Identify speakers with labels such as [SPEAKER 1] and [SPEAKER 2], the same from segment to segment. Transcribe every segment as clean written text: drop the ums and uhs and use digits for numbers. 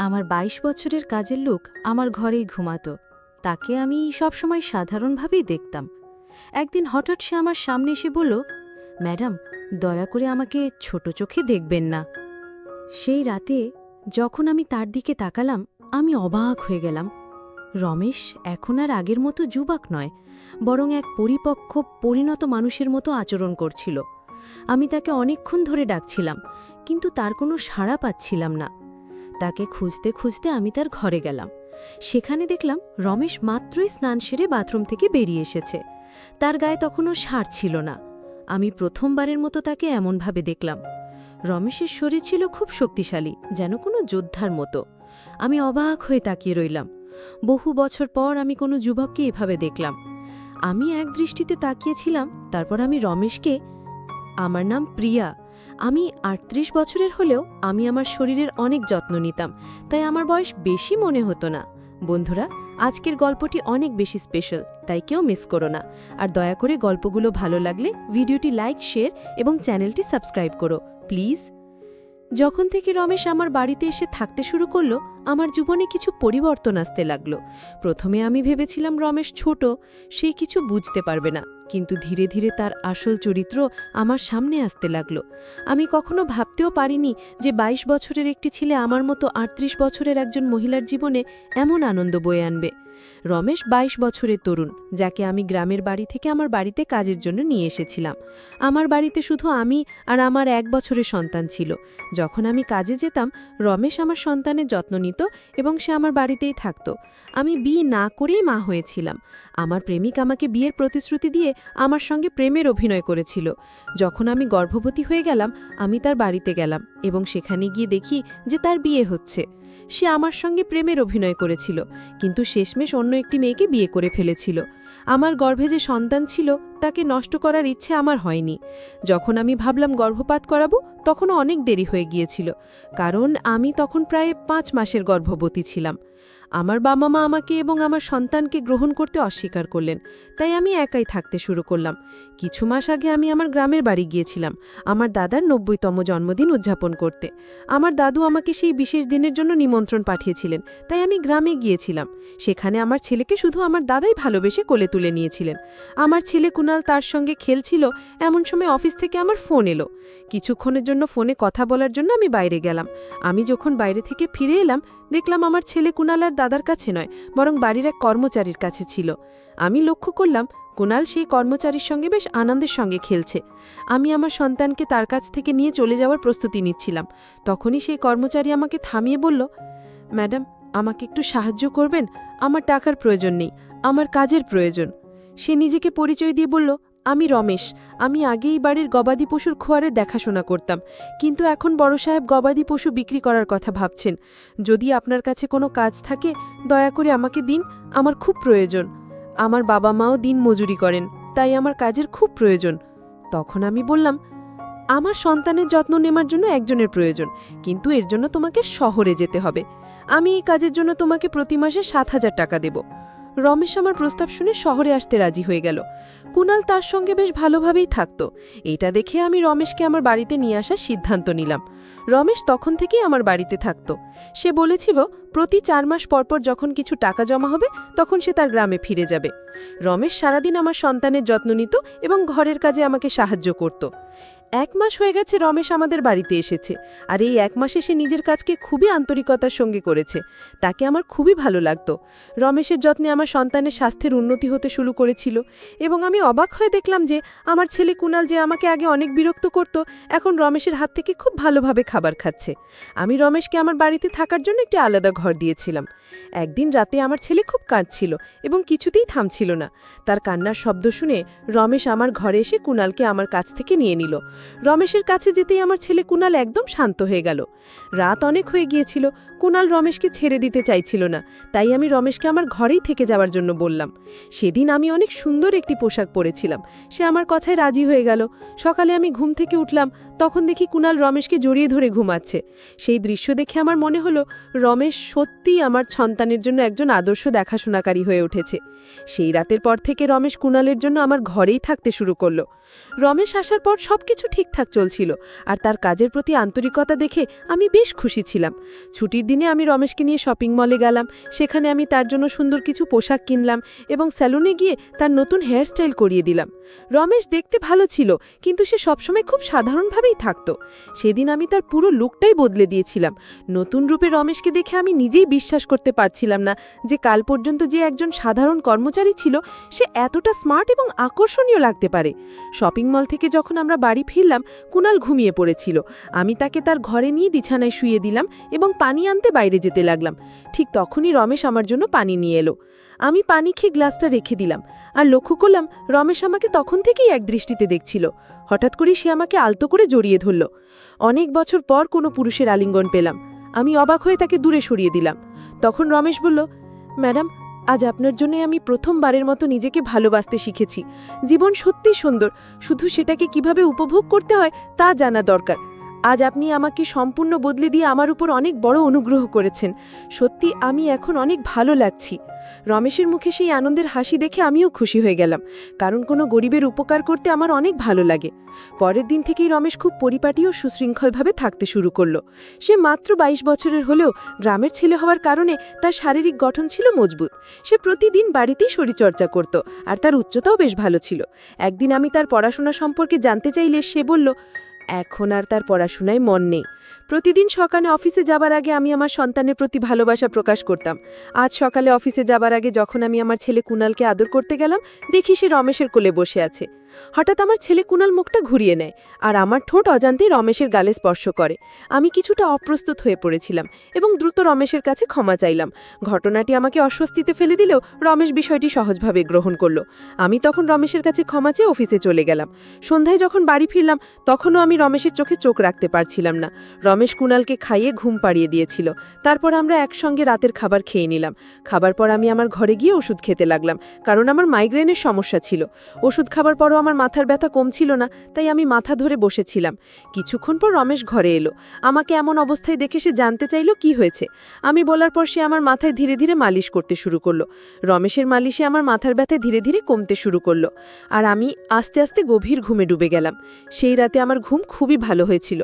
[SPEAKER 1] আমার ২২ বছরের কাজের লোক আমার ঘরেই ঘুমাতো। তাকে আমি সবসময় সাধারণভাবেই দেখতাম। একদিন হঠাৎ সে আমার সামনে এসে বলল, ম্যাডাম, দয়া করে আমাকে ছোট চোখে দেখবেন না। সেই রাতে যখন আমি তার দিকে তাকালাম, আমি অবাক হয়ে গেলাম। রমেশ এখন আর আগের মতো যুবক নয়, বরং এক পরিপক্ব পরিণত মানুষের মতো আচরণ করছিল। আমি তাকে অনেকক্ষণ ধরে ডাকছিলাম, কিন্তু তার কোনো সাড়া পাচ্ছিলাম না। তাকে খুঁজতে খুঁজতে আমি তার ঘরে গেলাম। সেখানে দেখলাম রমেশ মাত্রই স্নান সেরে বাথরুম থেকে বেরিয়ে এসেছে। তার গায়ে তখনও সার ছিল না। আমি প্রথমবারের মতো তাকে এমনভাবে দেখলাম। রমেশের শরীর ছিল খুব শক্তিশালী, যেন কোনো যোদ্ধার মতো। আমি অবাক হয়ে তাকিয়ে রইলাম। বহু বছর পর আমি কোনো যুবককে এভাবে দেখলাম। আমি এক দৃষ্টিতে তাকিয়েছিলাম, তারপর আমি রমেশকে, আমার নাম প্রিয়া, আমি ৩৮ বছরের হলেও আমি আমার শরীরের অনেক যত্ন নিতাম, তাই আমার বয়স বেশি মনে হতো না। বন্ধুরা, আজকের গল্পটি অনেক বেশি স্পেশাল, তাই কেউ মিস করো না। আর দয়া করে গল্পগুলো ভালো লাগলে ভিডিওটি লাইক, শেয়ার এবং চ্যানেলটি সাবস্ক্রাইব করো প্লিজ। যখন থেকে রমেশ আমার বাড়িতে এসে থাকতে শুরু করলো, আমার জীবনে কিছু পরিবর্তন আসতে লাগলো। প্রথমে আমি ভেবেছিলাম রমেশ ছোট, সে কিছু বুঝতে পারবে না, কিন্তু ধীরে ধীরে তার আসল চরিত্র আমার সামনে আসতে লাগলো। আমি কখনো ভাবতেও পারিনি যে ২২ বছরের একটি ছেলে আমার মতো ৩৮ বছরের একজন মহিলার জীবনে এমন আনন্দ বয়ে আনবে। রমেশ ২২ বছরের তরুণ, যাকে আমি গ্রামের বাড়ি থেকে আমার বাড়িতে কাজের জন্য নিয়ে এসেছিলাম। আমার বাড়িতে শুধু আমি আর আমার ১ বছরের সন্তান ছিল। যখন আমি কাজে যেতাম, রমেশ আমার সন্তানের যত্ন নিত এবং সে আমার বাড়িতেই থাকত। আমি বিয়ে না করেই মা হয়েছিলাম। আমার প্রেমিক আমাকে বিয়ের প্রতিশ্রুতি দিয়ে আমার সঙ্গে প্রেমের অভিনয় করেছিল। যখন আমি গর্ভবতী হয়ে গেলাম, আমি তার বাড়িতে গেলাম এবং সেখানে গিয়ে দেখি যে তার বিয়ে হচ্ছে। সে আমার সঙ্গে প্রেমের অভিনয় করেছিল, কিন্তু শেষমেশ অন্য একটি মেয়েকে বিয়ে করে ফেলেছিল। আমার গর্ভে যে সন্তান ছিল তাকে নষ্ট করার ইচ্ছে আমার হয়নি। যখন আমি ভাবলাম গর্ভপাত করাবো, তখনও অনেক দেরি হয়ে গিয়েছিল, কারণ আমি তখন প্রায় ৫ মাসের গর্ভবতী ছিলাম। আমার বাবা মা আমাকে এবং আমার সন্তানকে গ্রহণ করতে অস্বীকার করলেন, তাই আমি একাই থাকতে শুরু করলাম। কিছু মাস আগে আমি আমার গ্রামের বাড়ি গিয়েছিলাম আমার দাদার ৯০তম জন্মদিন উদযাপন করতে। আমার দাদু আমাকে সেই বিশেষ দিনের জন্য নিমন্ত্রণ পাঠিয়েছিলেন, তাই আমি গ্রামে গিয়েছিলাম। সেখানে আমার ছেলেকে শুধু আমার দাদাই ভালোবেসে কোলে তুলে নিয়েছিলেন। আমার ছেলে কুনাল তার সঙ্গে খেলছিল, এমন সময় অফিস থেকে আমার ফোন এলো। কিছুক্ষণের জন্য ফোনে কথা বলার জন্য আমি বাইরে গেলাম। আমি যখন বাইরে থেকে ফিরে এলাম, দেখলাম আমার ছেলে কুনাল আর দাদার কাছে নয়, বরং বাড়ির এক কর্মচারীর কাছে ছিল। আমি লক্ষ্য করলাম কুনাল সেই কর্মচারীর সঙ্গে বেশ আনন্দের সঙ্গে খেলছে। আমি আমার সন্তানকে তার কাছ থেকে নিয়ে চলে যাওয়ার প্রস্তুতি নিচ্ছিলাম। তখনই সেই কর্মচারী আমাকে থামিয়ে বলল, ম্যাডাম, আমাকে একটু সাহায্য করবেন? আমার টাকার প্রয়োজন নেই, আমার কাজের প্রয়োজন। সে নিজেকে পরিচয় দিয়ে বলল, আমি রমেশ, আমি আগেই বাড়ির গবাদি পশুর খোয়ারে দেখাশোনা করতাম, কিন্তু এখন বড় সাহেব গবাদি পশু বিক্রি করার কথা ভাবছেন। যদি আপনার কাছে কোনো কাজ থাকে, দয়া করে আমাকে দিন, আমার খুব প্রয়োজন। আমার বাবা মাও দিন মজুরি করেন, তাই আমার কাজের খুব প্রয়োজন। তখন আমি বললাম, আমার সন্তানের যত্ন নেওয়ার জন্য একজনের প্রয়োজন, কিন্তু এর জন্য তোমাকে শহরে যেতে হবে। আমি এই কাজের জন্য তোমাকে প্রতি মাসে ৭,০০০ টাকা দেব। রমেশ আমার প্রস্তাব শুনে শহরে আসতে রাজি হয়ে গেল। কুনাল তার সঙ্গে বেশ ভালোভাবেই থাকত। এটা দেখে আমি রমেশকে আমার বাড়িতে নিয়ে আসার সিদ্ধান্ত নিলাম। রমেশ তখন থেকেই আমার বাড়িতে থাকত। সে বলেছিল প্রতি ৪ মাস পরপর যখন কিছু টাকা জমা হবে, তখন সে তার গ্রামে ফিরে যাবে। রমেশ সারাদিন আমার সন্তানের যত্ন নিত এবং ঘরের কাজে আমাকে সাহায্য করত। ১ মাস হয়ে গেছে রমেশ আমাদের বাড়িতে এসেছে, আর এই ১ মাসে সে নিজের কাজকে খুবই আন্তরিকতার সঙ্গে করেছে। তাকে আমার খুবই ভালো লাগত। রমেশের যত্নে আমার সন্তানের স্বাস্থ্যের উন্নতি হতে শুরু করেছিল, এবং আমি অবাক হয়ে দেখলাম যে আমার ছেলে কুনাল, যে আমাকে আগে অনেক বিরক্ত করত, এখন রমেশের হাত থেকে খুব ভালোভাবে খাবার খাচ্ছে। আমি রমেশকে আমার বাড়িতে থাকার জন্য একটি আলাদা ঘর দিয়েছিলাম। একদিন রাতে আমার ছেলে খুব কাঁদছিল এবং কিছুতেই থামছিল না। তার কান্নার শব্দ শুনে রমেশ আমার ঘরে এসে কুনালকে আমার কাছ থেকে নিয়ে নিল। রমেশের কাছে যেতেই আমার ছেলে কুনাল একদম শান্ত হয়ে গেল। রাত অনেক হয়ে গিয়েছিল, কুনাল রমেশকে ছেড়ে দিতে চাইছিল না, তাই আমি রমেশকে আমার ঘরেই থেকে যাওয়ার জন্য বললাম। সেদিন আমি অনেক সুন্দর একটি পোশাক পরেছিলাম, সে আমার কথায় রাজি হয়ে গেল। সকালে আমি ঘুম থেকে উঠলাম,
[SPEAKER 2] তখন দেখি কুণাল রমেশকে জড়িয়ে ধরে ঘুমাচ্ছে। সেই দৃশ্য দেখে আমার মনে হলো রমেশ সত্যিই আমার সন্তানের জন্য একজন আদর্শ দেখাশোনাকারী হয়ে উঠেছে। সেই রাতের পর থেকে রমেশ কুণালের জন্য আমার ঘরেই থাকতে শুরু করলো। রমেশ আসার পর সবকিছু ঠিকঠাক চলছিল, আর তার কাজের প্রতি আন্তরিকতা দেখে আমি বেশ খুশি ছিলাম। ছুটির দিনে আমি রমেশকে নিয়ে শপিং মলে গেলাম। সেখানে আমি তার জন্য সুন্দর কিছু পোশাক কিনলাম এবং স্যালুনে গিয়ে তার নতুন হেয়ারস্টাইল করিয়ে দিলাম। রমেশ দেখতে ভালো ছিল, কিন্তু সে সবসময় খুব সাধারণভাবেই থাকত। সেদিন আমি তার পুরো লুকটাই বদলে দিয়েছিলাম। নতুন রূপে রমেশকে দেখে আমি নিজেই বিশ্বাস করতে পারছিলাম না যে কাল পর্যন্ত যে একজন সাধারণ কর্মচারী ছিল সে এতটা স্মার্ট এবং আকর্ষণীয় লাগতে পারে। শপিং মল থেকে যখন আমরা বাড়ি ফিরলাম, কুণাল ঘুমিয়ে পড়েছিল। আমি তাকে তার ঘরে নিয়ে বিছানায় শুয়ে দিলাম এবং পানি আনতে বাইরে যেতে লাগলাম। ঠিক তখনই রমেশ আমার জন্য পানি নিয়ে এলো। আমি পানি খেয়ে গ্লাসটা রেখে দিলাম, আর লক্ষ্য করলাম রমেশ আমাকে তখন থেকেই একদৃষ্টিতে দেখছিল। হঠাৎ করে সে আমাকে আলতো করে জড়িয়ে ধরল। অনেক বছর পর কোনো পুরুষের আলিঙ্গন পেলাম। আমি অবাক হয়ে তাকে দূরে সরিয়ে দিলাম। তখন রমেশ বলল, ম্যাডাম, আজ আপনার জন্য আমি প্রথমবারের মতো নিজেকে ভালোবাসতে শিখেছি। জীবন সত্যিই সুন্দর, শুধু সেটাকে কিভাবে উপভোগ করতে হয় তা জানা দরকার। আজ আপনি আমাকে সম্পূর্ণ বদলে দিয়ে আমার উপর অনেক বড় অনুগ্রহ করেছেন। সত্যি আমি এখন অনেক ভালো লাগছি। রমেশের মুখে সেই আনন্দের হাসি দেখে আমিও খুশি হয়ে গেলাম, কারণ কোনো গরিবের উপকার করতে আমার অনেক ভালো লাগে। পরের দিন থেকেই রমেশ খুব পরিপাটি ও সুশৃঙ্খলভাবে থাকতে শুরু করল। সে মাত্র 22 বছরের হলেও গ্রামের ছেলে হওয়ার কারণে তার শারীরিক গঠন ছিল মজবুত। সে প্রতিদিন বাড়িতেই শরীরচর্চা করত, আর তার উচ্চতাও বেশ ভালো ছিল। একদিন আমি তার পড়াশোনা সম্পর্কে জানতে চাইলে সে বলল, এখন আর তার পড়াশোনায় মন নেই। প্রতিদিন সকালে অফিসে যাবার আগে আমি আমার সন্তানের প্রতি ভালোবাসা প্রকাশ করতাম। আজ সকালে অফিসে যাবার আগে যখন আমি আমার ছেলে কুণালকে আদর করতে গেলাম, দেখি সে রমেশের কোলে বসে আছে। হঠাৎ আমার ছেলে কুণাল মুখটা ঘুরিয়ে নেয়, আর আমার ঠোঁট অজান্তেই রমেশের গালে স্পর্শ করে। আমি কিছুটা অপ্রস্তুত হয়ে পড়েছিলাম এবং দ্রুত রমেশের কাছে ক্ষমা চাইলাম। ঘটনাটি আমাকে অস্বস্তিতে ফেলে দিলেও রমেশ বিষয়টি সহজভাবে গ্রহণ করল। আমি তখন রমেশের কাছে ক্ষমা চেয়ে অফিসে চলে গেলাম। সন্ধ্যায় যখন বাড়ি ফিরলাম, তখনও আমি রমেশের চোখে চোখ রাখতে পারছিলাম না। রমেশ কুণালকে খাইয়ে ঘুম পাড়িয়ে দিয়েছিল। তারপর আমরা একসঙ্গে রাতের খাবার খেয়ে নিলাম। খাবার পর আমি আমার ঘরে গিয়ে ওষুধ খেতে লাগলাম, কারণ আমার মাইগ্রেনের সমস্যা ছিল। ওষুধ খাবার পরও আমার মাথার ব্যথা কমছিল না, তাই আমি মাথা ধরে বসেছিলাম। কিছুক্ষণ পর রমেশ ঘরে এলো। আমাকে এমন অবস্থায় দেখে সে জানতে চাইল কি হয়েছে। আমি বলার পর সে আমার মাথায় ধীরে ধীরে মালিশ করতে শুরু করলো। রমেশের মালিশে আমার মাথার ব্যথা ধীরে ধীরে কমতে শুরু করলো, আর আমি আস্তে আস্তে গভীর ঘুমে ডুবে গেলাম। সেই রাতে আমার ঘুম খুবই ভালো হয়েছিল।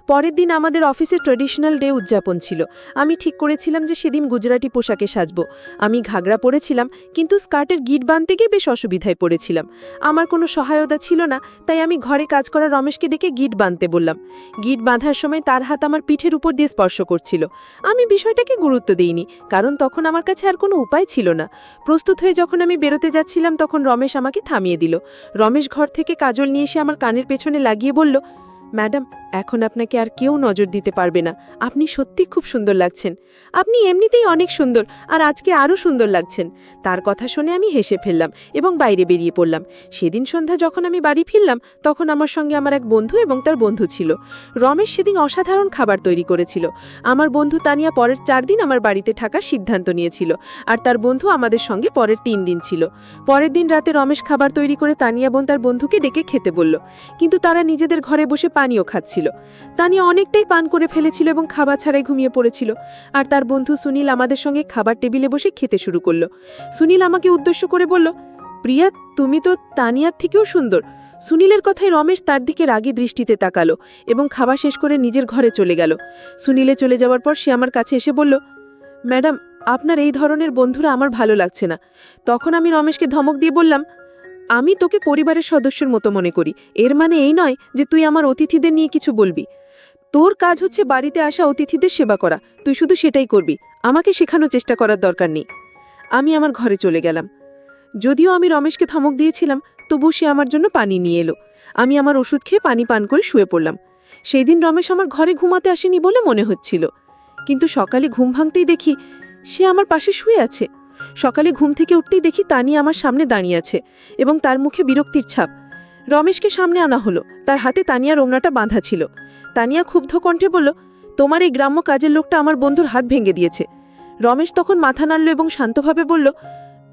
[SPEAKER 2] পরের দিন আমাদের অফিসে ট্র্যাডিশনাল ডে উদযাপন ছিল। আমি ঠিক করেছিলাম যে সেদিন গুজরাটি পোশাকে সাজব। আমি ঘাগরা পরেছিলাম, কিন্তু স্কার্টের গিট বাঁধতে গিয়ে বেশ অসুবিধায় পড়েছিলাম। আমার কোনো সহায়তা ছিল না, তাই আমি ঘরে কাজ করা রমেশকে ডেকে গিট বাঁধতে বললাম। গিট বাঁধার সময় তার হাত আমার পিঠের উপর দিয়ে স্পর্শ করছিল। আমি বিষয়টাকে গুরুত্ব দিইনি, কারণ তখন আমার কাছে আর কোনো উপায় ছিল না। প্রস্তুত হয়ে যখন আমি বেরোতে যাচ্ছিলাম, তখন রমেশ আমাকে থামিয়ে দিল। রমেশ ঘর থেকে কাজল নিয়ে এসে আমার কানের পেছনে লাগিয়ে বলল, ম্যাডাম, এখন আপনাকে আর কেউ নজর দিতে পারবে না। আপনি সত্যি খুব সুন্দর লাগছেন। আপনি এমনিতেই অনেক সুন্দর, আর আজকে আরও সুন্দর লাগছেন। তার কথা শুনে আমি হেসে ফেললাম এবং বাইরে বেরিয়ে পড়লাম। সেদিন সন্ধ্যা যখন আমি বাড়ি ফিরলাম, তখন আমার সঙ্গে আমার এক বন্ধু এবং তার বন্ধু ছিল। রমেশ সেদিন অসাধারণ খাবার তৈরি করেছিল। আমার বন্ধু তানিয়া পরের 4 দিন আমার বাড়িতে থাকার সিদ্ধান্ত নিয়েছিল, আর তার বন্ধু আমাদের সঙ্গে পরের 3 দিন ছিল। পরের দিন রাতে রমেশ খাবার তৈরি করে তানিয়া বোন তার বন্ধুকে ডেকে খেতে বলল, কিন্তু তারা নিজেদের ঘরে বসে পানিও খাচ্ছিল। তানিয়া অনেকটাই পান করে ফেলেছিল এবং খাবার ছাড়াই ঘুমিয়ে পড়েছিল। আর তার বন্ধু সুনীল আমাদের সঙ্গে খাবার টেবিলে বসে খেতে শুরু করলো। সুনীল আমাকে উদ্দেশ্য করে বলল, প্রিয়া, তুমি তো তানিয়ার থেকেও সুন্দর। সুনীলের কথায় রমেশ তার দিকে রাগী দৃষ্টিতে তাকালো এবং খাবার শেষ করে নিজের ঘরে চলে গেল। সুনীলে চলে যাওয়ার পর সে আমার কাছে এসে বলল, ম্যাডাম, আপনার এই ধরনের বন্ধুরা আমার ভালো লাগছে না। তখন আমি রমেশকে ধমক দিয়ে বললাম, আমি তোকে পরিবারের সদস্যের মতো মনে করি। এর মানে এই নয় যে তুই আমার অতিথিদের নিয়ে কিছু বলবি। তোর কাজ হচ্ছে বাড়িতে আসা অতিথিদের সেবা করা, তুই শুধু সেটাই করবি। আমাকে শেখানোর চেষ্টা করার দরকার নেই। আমি আমার ঘরে চলে গেলাম। যদিও আমি রমেশকে ধমক দিয়েছিলাম, তবু সে আমার জন্য পানি নিয়ে এলো। আমি আমার ওষুধ খেয়ে পানি পান করে শুয়ে পড়লাম। সেই দিন রমেশ আমার ঘরে ঘুমাতে আসেনি বলে মনে হচ্ছিল, কিন্তু সকালে ঘুম ভাঙতেই দেখি সে আমার পাশে শুয়ে আছে। সকালে ঘুম থেকে উঠতেই দেখি তানিয়া আমার সামনে দাঁড়িয়ে আছে এবং তার মুখে বিরক্তির ছাপ। রমেশকে সামনে আনা হলো। তার হাতে তানিয়ার ওড়নাটা বাঁধা ছিল। তানিয়া ক্ষুব্ধ কণ্ঠে বলল, তোমার এই গ্রাম্য কাজের লোকটা আমার বন্ধুর হাত ভেঙে দিয়েছে। রমেশ তখন মাথা নাড়ল এবং শান্তভাবে বলল,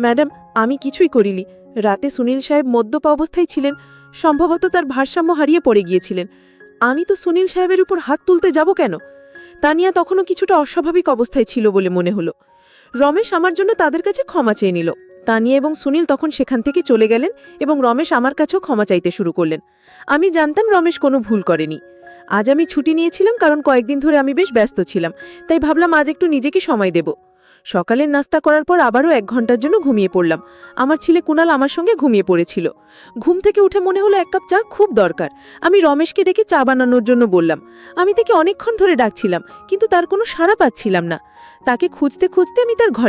[SPEAKER 2] ম্যাডাম, আমি কিছুই করিনি। রাতে সুনীল সাহেব মদ্যপ অবস্থায় ছিলেন, সম্ভবত তার ভারসাম্য হারিয়ে পড়ে গিয়েছিলেন। আমি তো সুনীল সাহেবের উপর হাত তুলতে যাব কেন? তানিয়া তখনও কিছুটা অস্বাভাবিক অবস্থায় ছিল বলে মনে হলো। রমেশ আমার জন্য তাদের কাছে ক্ষমা চেয়ে নিল। তানিয়া এবং সুনীল তখন সেখান থেকে চলে গেলেন এবং রমেশ আমার কাছেও ক্ষমা চাইতে শুরু করলেন। আমি জানতাম রমেশ কোনো ভুল করেনি। আজ আমি ছুটি নিয়েছিলাম কারণ কয়েকদিন ধরে আমি বেশ ব্যস্ত ছিলাম, তাই ভাবলাম আজ একটু নিজেকে সময় দেব। সকালের নাস্তা করার পর আবারও 1 ঘন্টার জন্য ঘুমিয়ে পড়লাম। আমার ছেলে কুণাল আমার সঙ্গে ঘুমিয়ে পড়েছিল। ঘুম থেকে উঠে মনে হলো 1 কাপ চা খুব দরকার। আমি রমেশকে ডেকে চা বানানোর জন্য বললাম। আমি তাকে অনেকক্ষণ ধরে ডাকছিলাম, কিন্তু তার কোনো সাড়া পাচ্ছিলাম না। তাকে খুঁজতে খুঁজতে আমি তার ঘরে